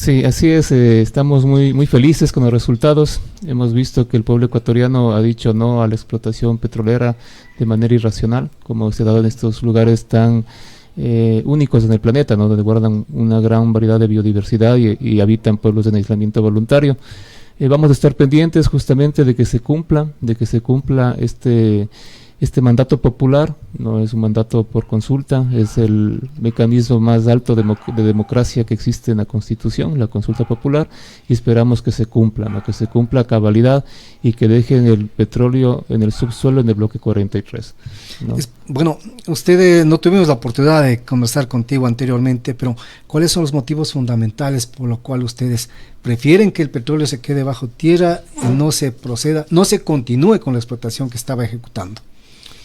Sí, así es, estamos muy felices con los resultados. Hemos visto que el pueblo ecuatoriano ha dicho no a la explotación petrolera de manera irracional, como se ha dado en estos lugares tan únicos en el planeta, ¿no? Donde guardan una gran variedad de biodiversidad y habitan pueblos en aislamiento voluntario. Vamos a estar pendientes justamente de que se cumpla este mandato popular. No es un mandato por consulta, es el mecanismo más alto de democracia que existe en la Constitución, la consulta popular, y esperamos que se cumpla, ¿no? Que se cumpla a cabalidad y que dejen el petróleo en el subsuelo en el bloque 43, ¿no? Bueno, no tuvimos la oportunidad de conversar contigo anteriormente, pero ¿cuáles son los motivos fundamentales por los cuales ustedes prefieren que el petróleo se quede bajo tierra y no se continúe con la explotación que estaba ejecutando?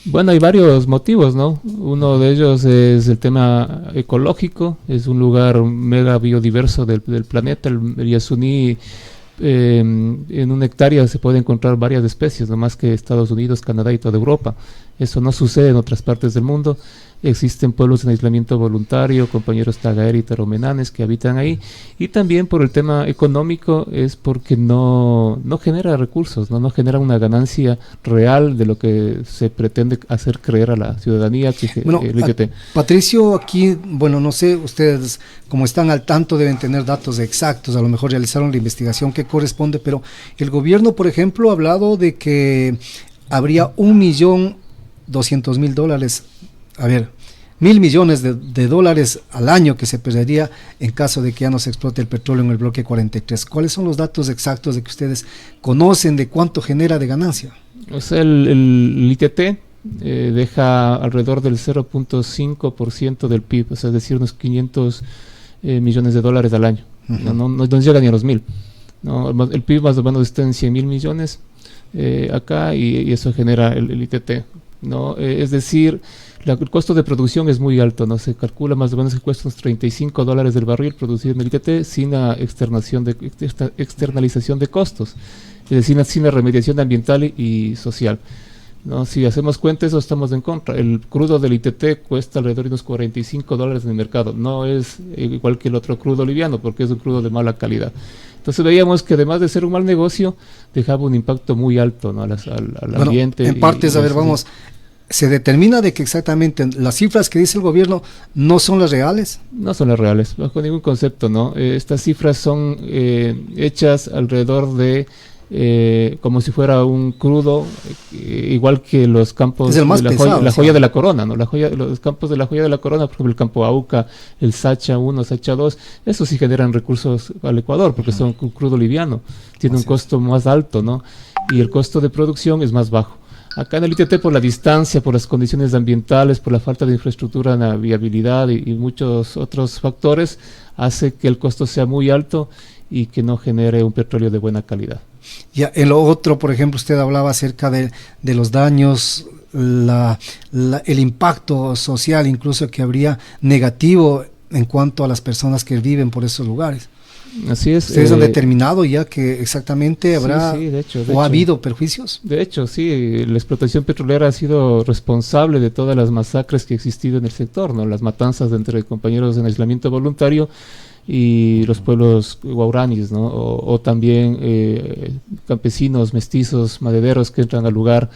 Bueno, hay varios motivos, ¿no? Uno de ellos es el tema ecológico. Es un lugar mega biodiverso del planeta. El Yasuní, en una hectárea se puede encontrar varias especies, no más que Estados Unidos, Canadá y toda Europa. Eso no sucede en otras partes del mundo. Existen pueblos en aislamiento voluntario, compañeros tagaer y taromenanes que habitan ahí, y también por el tema económico es porque no genera recursos, no genera una ganancia real de lo que se pretende hacer creer a la ciudadanía. Patricio, aquí, bueno, no sé, ustedes como están al tanto deben tener datos exactos, a lo mejor realizaron la investigación que corresponde, pero el gobierno, por ejemplo, ha hablado de que habría $1.200.000, a ver, $1.000 millones de dólares al año que se perdería en caso de que ya no se explote el petróleo en el bloque 43. ¿Cuáles son los datos exactos de que ustedes conocen de cuánto genera de ganancia? O sea, el ITT deja alrededor del 0.5% del PIB, o sea, es decir, unos 500 millones de dólares al año. Uh-huh. No llega ni a los 1.000. No, el PIB más o menos está en 100.000 millones acá y eso genera el ITT, ¿no? Es decir, el costo de producción es muy alto, ¿no? Se calcula más o menos que cuesta unos $35 del barril producido en el ITT sin la externalización de costos, es decir, sin la remediación ambiental y social, ¿no? Si hacemos cuenta, eso estamos en contra. El crudo del ITT cuesta alrededor de unos $45 en el mercado. No es igual que el otro crudo liviano, porque es un crudo de mala calidad. Entonces veíamos que además de ser un mal negocio, dejaba un impacto muy alto, ¿no? al ambiente. En partes, vamos, ¿se determina de que exactamente las cifras que dice el gobierno no son las reales? No son las reales, bajo ningún concepto, ¿no? Estas cifras son hechas alrededor de como si fuera un crudo, igual que los campos de la joya de la corona, ¿no? Los campos de la joya de la corona, por ejemplo el campo Auca, el Sacha 1, Sacha 2, esos sí generan recursos al Ecuador porque son un crudo liviano, tiene un costo más alto, ¿no? Y el costo de producción es más bajo. Acá en el ITT, por la distancia, por las condiciones ambientales, por la falta de infraestructura en la viabilidad y muchos otros factores, hace que el costo sea muy alto y que no genere un petróleo de buena calidad. Ya, el otro, por ejemplo, usted hablaba acerca de los daños, el impacto social incluso que habría negativo en cuanto a las personas que viven por esos lugares. Así es. ¿Ustedes han determinado ya que exactamente habrá de hecho, ha habido perjuicios? De hecho, sí, la explotación petrolera ha sido responsable de todas las masacres que ha existido en el sector, ¿no? Las matanzas entre compañeros en aislamiento voluntario y los pueblos guaraníes, ¿no? O también campesinos, mestizos, madereros que entran al lugar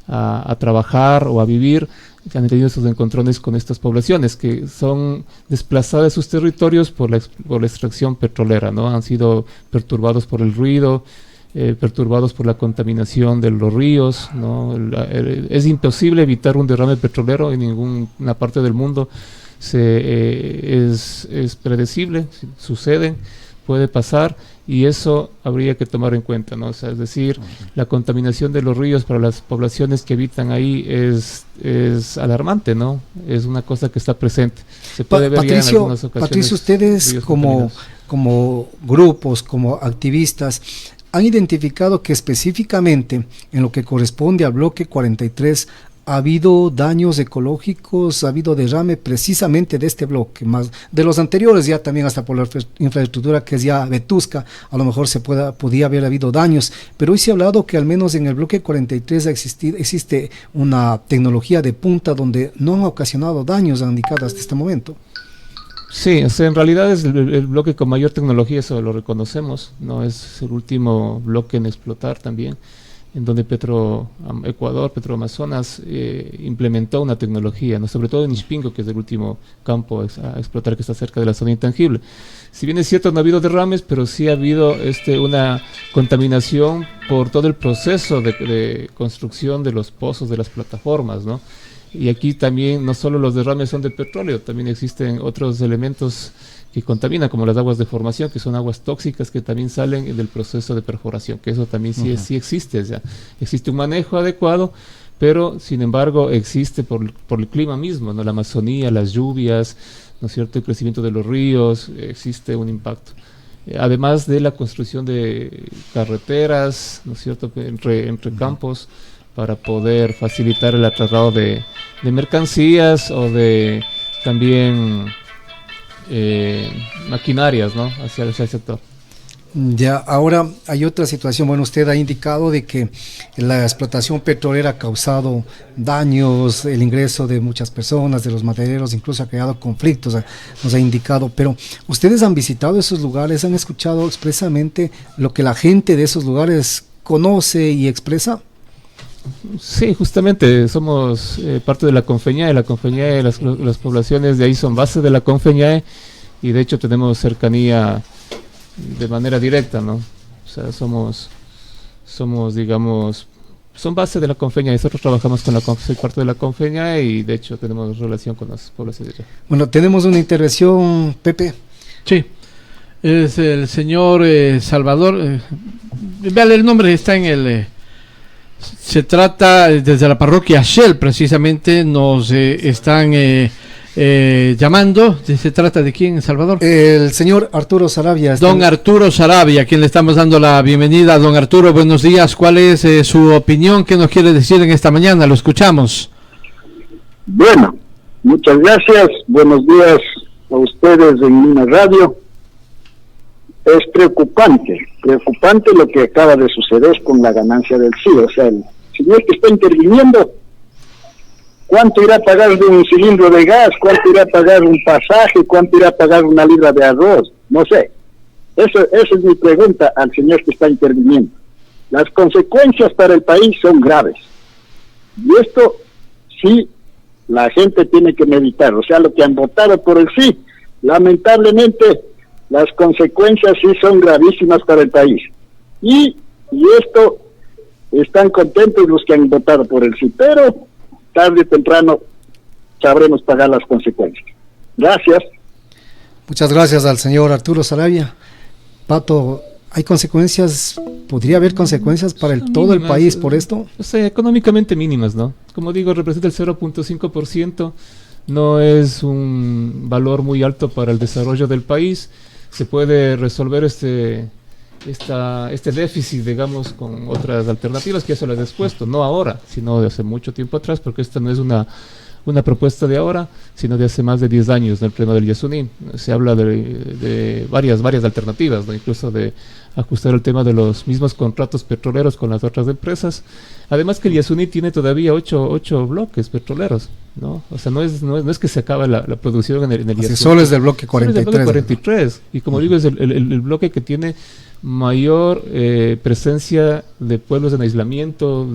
a trabajar o a vivir, que han tenido esos encontrones con estas poblaciones que son desplazadas de sus territorios por la extracción petrolera, ¿no? Han sido perturbados por el ruido, perturbados por la contaminación de los ríos, ¿no? Es imposible evitar un derrame petrolero en ninguna parte del mundo. Es predecible, sucede, puede pasar, y eso habría que tomar en cuenta, ¿no? O sea, es decir, la contaminación de los ríos para las poblaciones que habitan ahí es alarmante, ¿no? Es una cosa que está presente. Se puede ver ya en algunas ocasiones. Patricio, ustedes como grupos, como activistas, han identificado que específicamente en lo que corresponde al bloque 43 ha habido daños ecológicos, ha habido derrame precisamente de este bloque, más de los anteriores ya también hasta por la infraestructura que es ya vetusca, a lo mejor podía haber habido daños, pero hoy se ha hablado que al menos en el bloque 43 existe una tecnología de punta donde no han ocasionado daños, han indicado hasta este momento. Sí, o sea, en realidad es el bloque con mayor tecnología, eso lo reconocemos, no es el último bloque en explotar también, en donde Ecuador, Petroamazonas implementó una tecnología, ¿no? Sobre todo en Ispingo, que es el último campo a explotar que está cerca de la zona intangible. Si bien es cierto, no ha habido derrames, pero sí ha habido una contaminación por todo el proceso de construcción de los pozos, de las plataformas, ¿no? Y aquí también no solo los derrames son de petróleo, también existen otros elementos que contaminan, como las aguas de formación, que son aguas tóxicas que también salen del proceso de perforación, que eso también sí existe, ya existe un manejo adecuado, pero sin embargo existe por el clima mismo, ¿no? La Amazonía, las lluvias, ¿no es cierto?, el crecimiento de los ríos, existe un impacto. Además de la construcción de carreteras, ¿no es cierto?, entre campos, para poder facilitar el traslado de mercancías o de también maquinarias, ¿no?, hacia el sector. Ya, ahora hay otra situación. Bueno, usted ha indicado de que la explotación petrolera ha causado daños, el ingreso de muchas personas, de los madereros, incluso ha creado conflictos, nos ha indicado, pero ¿ustedes han visitado esos lugares? ¿Han escuchado expresamente lo que la gente de esos lugares conoce y expresa? Sí, justamente somos parte de la Confeñae. Las poblaciones de ahí son base de la Confeñae y de hecho tenemos cercanía de manera directa, ¿no? O sea, somos digamos, son base de la Confeñae. Nosotros trabajamos soy parte de la Confeñae y de hecho tenemos relación con las poblaciones de allá. Bueno, tenemos una intervención, Pepe. Sí, es el señor Salvador. Vean, el nombre está en el... Se trata desde la parroquia Shell, precisamente nos están llamando. ¿Se trata de quién, Salvador? El señor Arturo Sarabia. Don Arturo Sarabia, a quien le estamos dando la bienvenida. Don Arturo, buenos días. ¿Cuál es su opinión? ¿Qué nos quiere decir en esta mañana? Lo escuchamos. Bueno, muchas gracias. Buenos días a ustedes en Luna Radio. Es preocupante lo que acaba de suceder con la ganancia del sí. O sea, el señor que está interviniendo, ¿cuánto irá a pagar de un cilindro de gas? ¿Cuánto irá a pagar un pasaje? ¿Cuánto irá a pagar una libra de arroz? No sé. Esa es mi pregunta al señor que está interviniendo. Las consecuencias para el país son graves. Y esto sí la gente tiene que meditar. O sea, lo que han votado por el sí, lamentablemente las consecuencias sí son gravísimas para el país. Y esto, están contentos los que han votado por el sí, pero tarde o temprano sabremos pagar las consecuencias. Gracias. Muchas gracias al señor Arturo Sarabia. Pato, ¿hay consecuencias? ¿Podría haber consecuencias para todo el país por esto? O sea, económicamente mínimas, ¿no? Como digo, representa el 0.5%, no es un valor muy alto para el desarrollo del país. Se puede resolver este déficit, digamos, con otras alternativas que ya se las he expuesto, no ahora, sino de hace mucho tiempo atrás, porque esta no es una propuesta de ahora, sino de hace más de 10 años en el pleno del Yasuní. Se habla de varias alternativas, ¿no? Incluso de ajustar el tema de los mismos contratos petroleros con las otras empresas. Además que el Yasuní tiene todavía 8 bloques petroleros, ¿no? O sea, no es que se acaba la producción en el Yasuní. Solo es del bloque 43. Y como digo, es el bloque que tiene mayor presencia de pueblos en aislamiento,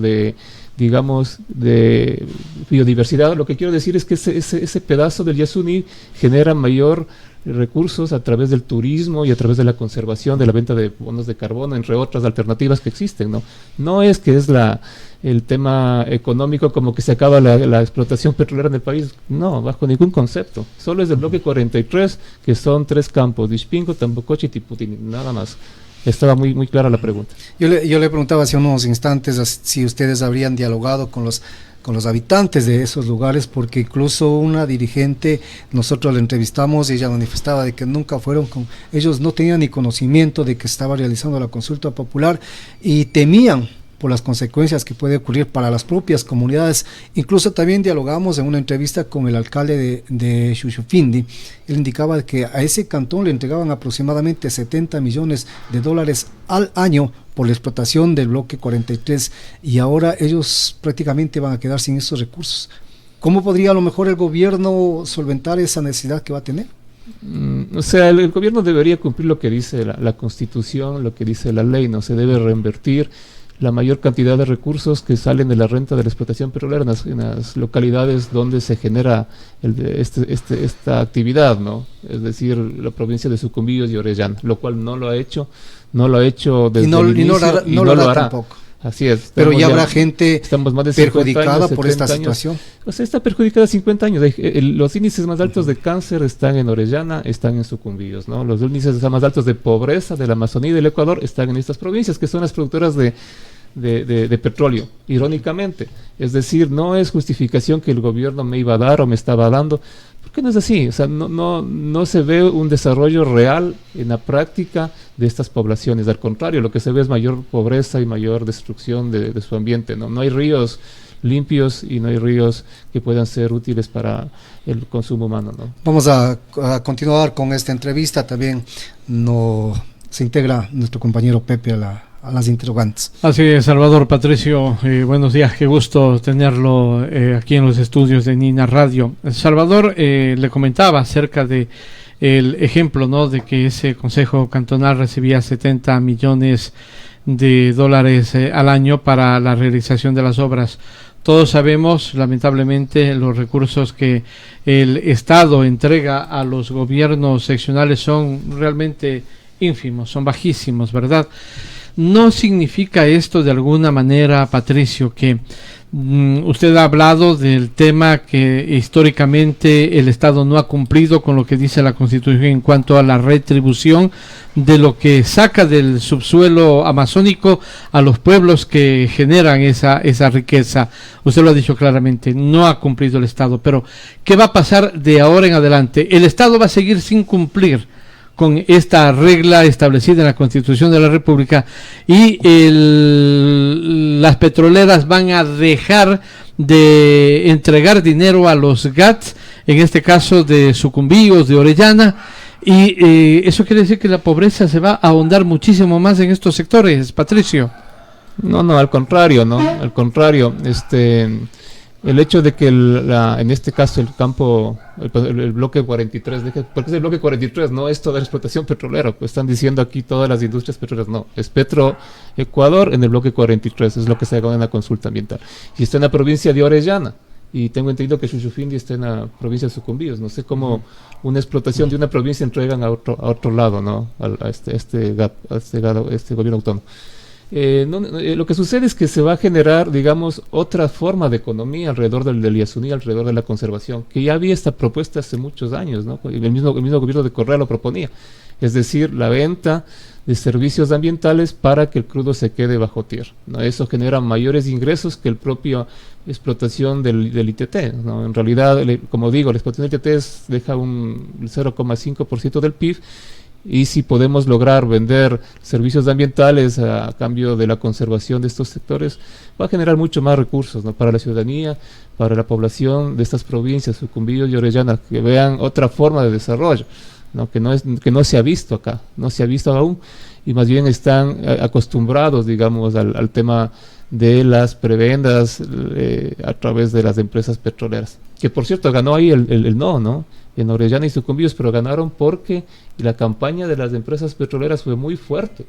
digamos, de biodiversidad. Lo que quiero decir es que ese pedazo del Yasuní genera mayor recursos a través del turismo y a través de la conservación, de la venta de bonos de carbono, entre otras alternativas que existen, ¿no? No es que es el tema económico como que se acaba la explotación petrolera en el país, no, bajo ningún concepto. Solo es del bloque 43, que son 3 campos, Ispingo, Tambocoche y Tiputini, nada más. Estaba muy clara la pregunta. Yo le preguntaba hace unos instantes si ustedes habrían dialogado con los habitantes de esos lugares, porque incluso una dirigente, nosotros la entrevistamos y ella manifestaba de que nunca fueron ellos no tenían ni conocimiento de que estaba realizando la consulta popular y temían por las consecuencias que puede ocurrir para las propias comunidades. Incluso también dialogamos en una entrevista con el alcalde de Xuxufindi. Él indicaba que a ese cantón le entregaban aproximadamente $70 millones al año por la explotación del bloque 43 y ahora ellos prácticamente van a quedar sin esos recursos. ¿Cómo podría a lo mejor el gobierno solventar esa necesidad que va a tener? O sea, el gobierno debería cumplir lo que dice la Constitución, lo que dice la ley, no se debe reinvertir la mayor cantidad de recursos que salen de la renta de la explotación petrolera en las localidades donde se genera esta actividad, ¿no? Es decir, la provincia de Sucumbíos y Orellana, lo cual no lo ha hecho desde el inicio y no lo hará tampoco. Así es. Pero ya habrá gente perjudicada por esta situación. O sea, está perjudicada 50 años. Los índices más altos de cáncer están en Orellana, están en Sucumbíos, ¿no? Los índices más altos de pobreza de la Amazonía y del Ecuador están en estas provincias, que son las productoras de petróleo, irónicamente. Es decir, no es justificación que el gobierno me iba a dar o me estaba dando, porque no es así. O sea, no se ve un desarrollo real en la práctica de estas poblaciones. Al contrario, lo que se ve es mayor pobreza y mayor destrucción de su ambiente, ¿no? No hay ríos limpios y no hay ríos que puedan ser útiles para el consumo humano, ¿no? Vamos a continuar con esta entrevista. También se integra nuestro compañero Pepe a las interrogantes. Así es, Salvador, Patricio, buenos días, qué gusto tenerlo aquí en los estudios de Nina Radio. Salvador le comentaba acerca de el ejemplo, ¿no?, de que ese Consejo Cantonal recibía 70 millones de dólares al año para la realización de las obras. Todos sabemos, lamentablemente, los recursos que el Estado entrega a los gobiernos seccionales son realmente ínfimos, son bajísimos, ¿verdad? ¿No significa esto de alguna manera, Patricio, que usted ha hablado del tema que históricamente el Estado no ha cumplido con lo que dice la Constitución en cuanto a la retribución de lo que saca del subsuelo amazónico a los pueblos que generan esa riqueza? Usted lo ha dicho claramente, no ha cumplido el Estado, pero ¿qué va a pasar de ahora en adelante? ¿El Estado va a seguir sin cumplir con esta regla establecida en la Constitución de la República y las petroleras van a dejar de entregar dinero a los GATS, en este caso de Sucumbíos, de Orellana, y eso quiere decir que la pobreza se va a ahondar muchísimo más en estos sectores, Patricio? No, al contrario, ¿no? Al contrario, el hecho de que en este caso el campo, el bloque 43, porque es el bloque 43, no es toda la explotación petrolera, pues están diciendo aquí todas las industrias petroleras, no, es Petroecuador en el bloque 43, es lo que se haga en la consulta ambiental. Y está en la provincia de Orellana, y tengo entendido que Chuchufindi está en la provincia de Sucumbíos. No sé cómo una explotación de una provincia entregan a otro lado, ¿no? A este gobierno autónomo. Lo que sucede es que se va a generar, digamos, otra forma de economía alrededor del Yasuní, alrededor de la conservación, que ya había esta propuesta hace muchos años, ¿no? El mismo gobierno de Correa lo proponía, es decir, la venta de servicios ambientales para que el crudo se quede bajo tierra, ¿no? Eso genera mayores ingresos que el propio explotación del ITT, ¿no? En realidad, como digo, la explotación del ITT deja un 0,5% del PIB. Y si podemos lograr vender servicios ambientales a cambio de la conservación de estos sectores, va a generar mucho más recursos, ¿no? Para la ciudadanía, para la población de estas provincias, Sucumbíos y Orellana, que vean otra forma de desarrollo, ¿no? Que no se ha visto acá, no se ha visto aún, y más bien están acostumbrados, digamos, al tema de las prebendas a través de las empresas petroleras. Que por cierto ganó ahí el no, en Orellana y Sucumbíos, pero ganaron porque la campaña de las empresas petroleras fue muy fuerte,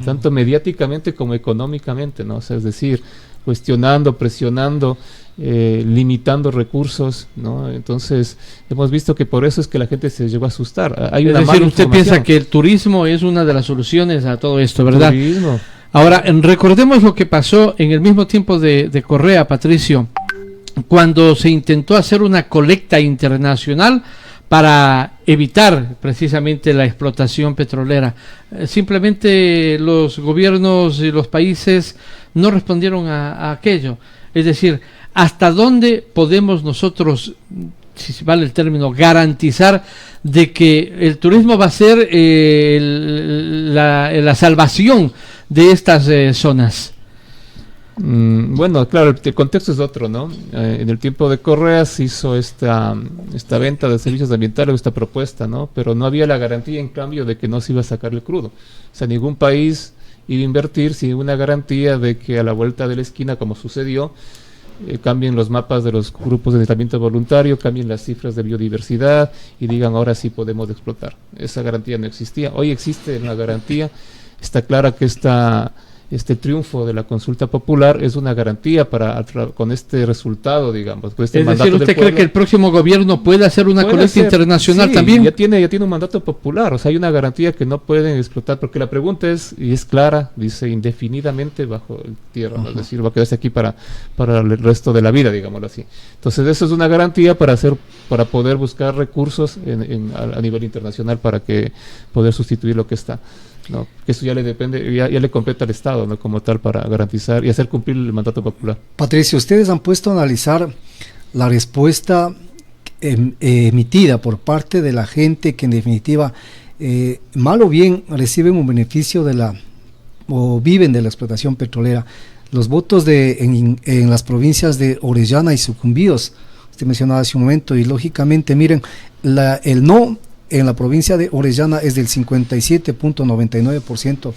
tanto mediáticamente como económicamente, ¿no? O sea, es decir, cuestionando, presionando, limitando recursos, ¿no? Entonces, hemos visto que por eso es que la gente se llegó a asustar. Hay una mala información. Usted piensa que el turismo es una de las soluciones a todo esto, ¿verdad? Turismo. Ahora, recordemos lo que pasó en el mismo tiempo de Correa, Patricio, cuando se intentó hacer una colecta internacional para evitar precisamente la explotación petrolera. Simplemente los gobiernos y los países no respondieron a aquello. Es decir, ¿hasta dónde podemos nosotros, si vale el término, garantizar de que el turismo va a ser la salvación de estas zonas? Bueno, claro, el contexto es otro, ¿no? En el tiempo de Correa se hizo esta venta de servicios ambientales, esta propuesta, ¿no? Pero no había la garantía, en cambio, de que no se iba a sacar el crudo. O sea, ningún país iba a invertir sin una garantía de que a la vuelta de la esquina, como sucedió, cambien los mapas de los grupos de aislamiento voluntario, cambien las cifras de biodiversidad y digan ahora sí podemos explotar. Esa garantía no existía. Hoy existe una garantía. Está clara que este triunfo de la consulta popular es una garantía con este resultado, digamos. Con este es decir, ¿usted cree que el próximo gobierno puede hacer una colecta internacional también? Ya tiene un mandato popular, o sea, hay una garantía que no pueden explotar, porque la pregunta es, y es clara, dice indefinidamente bajo el tierra, ¿no? Es decir, va a quedarse aquí para el resto de la vida, digámoslo así. Entonces, eso es una garantía para poder buscar recursos a nivel internacional para poder sustituir lo que está. No, que eso ya le depende, ya le compete al Estado, ¿no? Como tal, para garantizar y hacer cumplir el mandato popular. Patricio, ustedes han puesto a analizar la respuesta emitida por parte de la gente que en definitiva, mal o bien, reciben un beneficio o viven de la explotación petrolera. Los votos en las provincias de Orellana y Sucumbíos, usted mencionaba hace un momento, y lógicamente, miren, el no en la provincia de Orellana es del 57.99%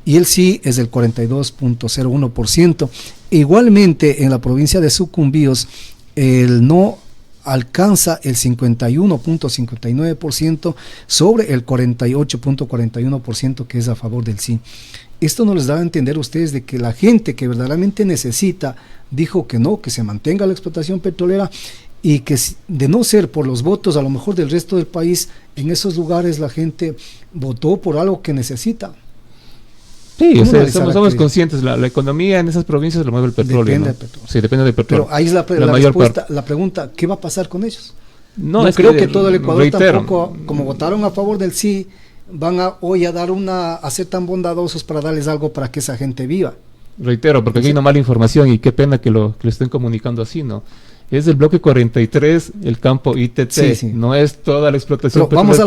y el sí es del 42.01%. Igualmente en la provincia de Sucumbíos el no alcanza el 51.59% sobre el 48.41% que es a favor del sí. Esto no les da a entender a ustedes de que la gente que verdaderamente necesita dijo que no, que se mantenga la explotación petrolera, y que de no ser por los votos a lo mejor del resto del país, en esos lugares la gente votó por algo que necesita. Sí, somos conscientes, la economía en esas provincias lo mueve el petróleo. Depende del petróleo. Sí, depende del petróleo. Pero ahí es la respuesta, la pregunta, ¿qué va a pasar con ellos? No creo que todo el Ecuador tampoco, como votaron a favor del sí, van hoy a ser tan bondadosos para darles algo para que esa gente viva. Reitero, porque aquí hay una mala información y qué pena que lo estén comunicando así, ¿no? Es el bloque 43, el campo ITT, no es toda la explotación. Pero vamos a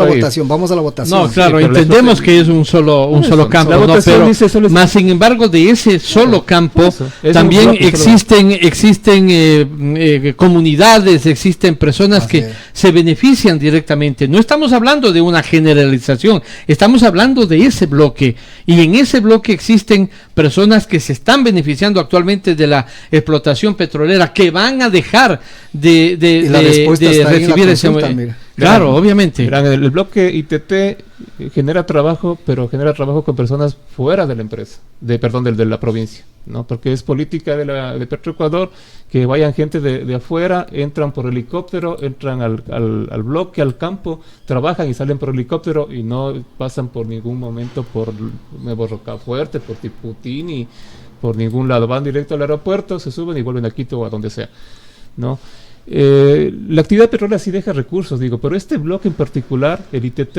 la votación. No, claro, entendemos que es un solo campo, pero más sin embargo de ese solo campo también existen comunidades, existen personas que se benefician directamente. No estamos hablando de una generalización, estamos hablando de ese bloque, y en ese bloque existen personas que se están beneficiando actualmente de la explotación petrolera, que van a dejar de recibir ese... Claro, obviamente. El bloque ITT genera trabajo, pero genera trabajo con personas fuera de la empresa, de la provincia, ¿no? Porque es política de Petroecuador que vayan gente de afuera, entran por helicóptero, entran al bloque, al campo, trabajan y salen por helicóptero y no pasan por ningún momento por Nuevo Rocafuerte, por Tiputí, ni por ningún lado. Van directo al aeropuerto, se suben y vuelven a Quito o a donde sea, ¿no? La actividad petrolera sí deja recursos, pero este bloque en particular, el ITT,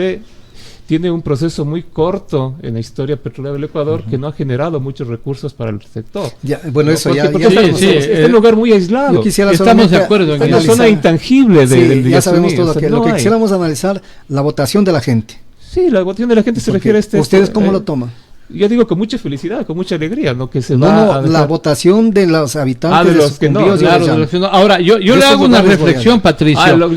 tiene un proceso muy corto en la historia petrolera del Ecuador que no ha generado muchos recursos para el sector. Bueno, eso es un lugar muy aislado. Estamos de acuerdo en una zona intangible del ya sabemos todo lo que quisiéramos analizar, la votación de la gente. Sí, la votación de la gente se refiere a ¿Ustedes cómo lo toman? Yo digo con mucha felicidad, con mucha alegría, ¿no? Que la votación de los habitantes de los que no, claro, ahora yo le hago una reflexión, Patricio. Lo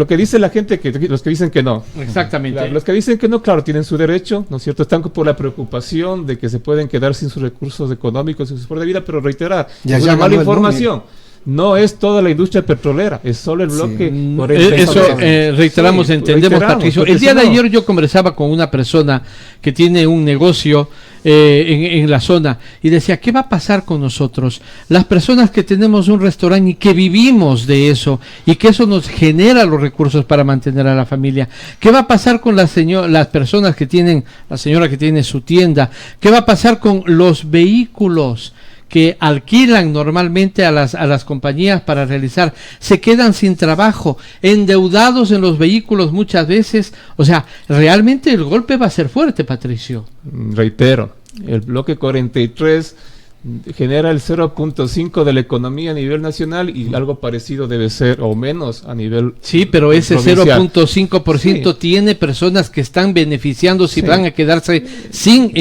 que dice la gente, los que dicen que no. Exactamente. Los que dicen que no, claro, tienen su derecho, ¿no es cierto? Están por la preocupación de que se pueden quedar sin sus recursos económicos, sin su forma de vida, pero reiterar, es una mala información. No es toda la industria petrolera, es solo el bloque. Eso reiteramos, entendemos, Patricio. El día de ayer yo conversaba con una persona que tiene un negocio en la zona y decía, ¿qué va a pasar con nosotros? Las personas que tenemos un restaurante y que vivimos de eso y que eso nos genera los recursos para mantener a la familia. ¿Qué va a pasar con las personas que tienen, la señora que tiene su tienda? ¿Qué va a pasar con los vehículos que alquilan normalmente a las compañías para realizar? Se quedan sin trabajo, endeudados en los vehículos muchas veces. O sea, realmente el golpe va a ser fuerte, Patricio. Reitero, el bloque 43 genera el 0.5 de la economía a nivel nacional y algo parecido debe ser, o menos, a nivel sí, pero ese 0.5% tiene personas que están beneficiando si van a quedarse sin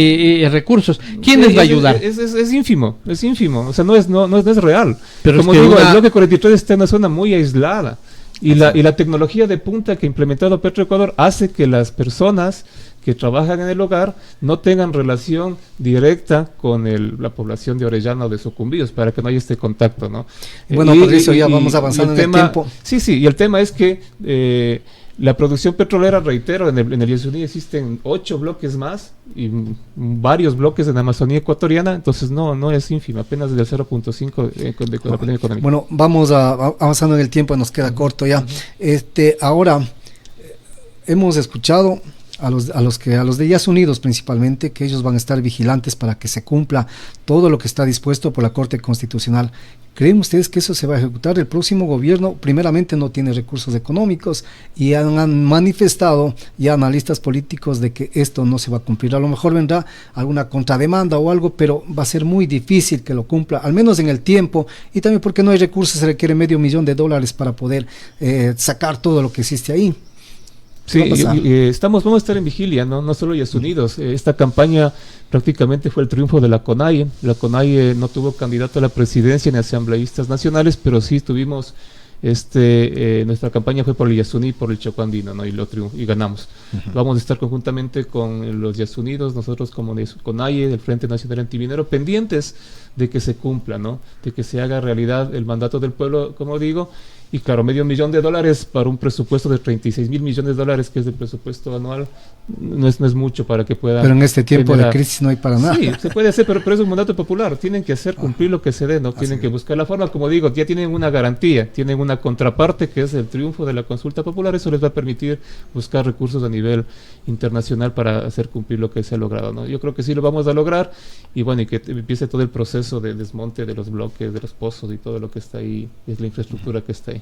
recursos. ¿Quién les va a ayudar? Es ínfimo, o sea, no es real. Pero como digo, el bloque 43 está en una zona muy aislada y la tecnología de punta que ha implementado Petroecuador hace que las personas que trabajan en el hogar no tengan relación directa con la población de Orellana o de Sucumbíos, para que no haya este contacto, ¿no? Bueno, Patricio, ya vamos avanzando en el tiempo. Sí, y el tema es que la producción petrolera, reitero, en el Yasuní existen 8 bloques más y varios bloques en la Amazonía ecuatoriana, entonces no es ínfima, apenas del 0.5 de la potencia económica. Bueno, vamos avanzando en el tiempo, nos queda corto ya. Ahora hemos escuchado a los de Yasunidos principalmente, que ellos van a estar vigilantes para que se cumpla todo lo que está dispuesto por la Corte Constitucional. ¿Creen ustedes que eso se va a ejecutar? El próximo gobierno primeramente no tiene recursos económicos y han manifestado ya analistas políticos de que esto no se va a cumplir. A lo mejor vendrá alguna contrademanda o algo, pero va a ser muy difícil que lo cumpla, al menos en el tiempo, y también porque no hay recursos, se requiere $500,000 para poder sacar todo lo que existe ahí. Sí, vamos a estar en vigilia, no solo Yasunidos. Esta campaña prácticamente fue el triunfo de la CONAIE. La CONAIE no tuvo candidato a la presidencia ni asambleístas nacionales, pero sí tuvimos, nuestra campaña fue por el Yasuní, por el Chocó Andino, ¿no? Y ganamos. Vamos a estar conjuntamente con los Yasunidos, nosotros como de CONAIE, del Frente Nacional Antiminero, pendientes de que se cumpla, ¿no? De que se haga realidad el mandato del pueblo, como digo. Y claro, $500,000 para un presupuesto de $36,000 millones, que es el presupuesto anual, no es mucho para que pueda... Pero en este tiempo de crisis no hay para nada. Sí, se puede hacer, pero es un mandato popular. Tienen que hacer cumplir lo que se dé, ¿no? Tienen que buscar la forma, como digo, ya tienen una garantía, tienen una contraparte que es el triunfo de la consulta popular. Eso les va a permitir buscar recursos a nivel internacional para hacer cumplir lo que se ha logrado, ¿no? Yo creo que sí lo vamos a lograr, y bueno, y que empiece todo el proceso de desmonte de los bloques, de los pozos y todo lo que está ahí, es la infraestructura que está ahí.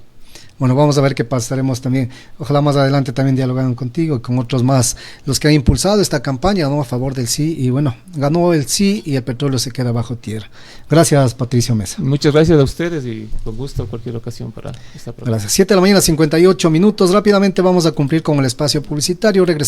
Bueno, vamos a ver qué pasaremos también. Ojalá más adelante también dialogaran contigo y con otros más, los que han impulsado esta campaña, ¿no?, a favor del sí, y bueno, ganó el sí y el petróleo se queda bajo tierra. Gracias, Patricio Mesa. Muchas gracias a ustedes y con gusto cualquier ocasión para esta prueba. Gracias. 7 de la mañana, 58 minutos. Rápidamente vamos a cumplir con el espacio publicitario. Regresamos.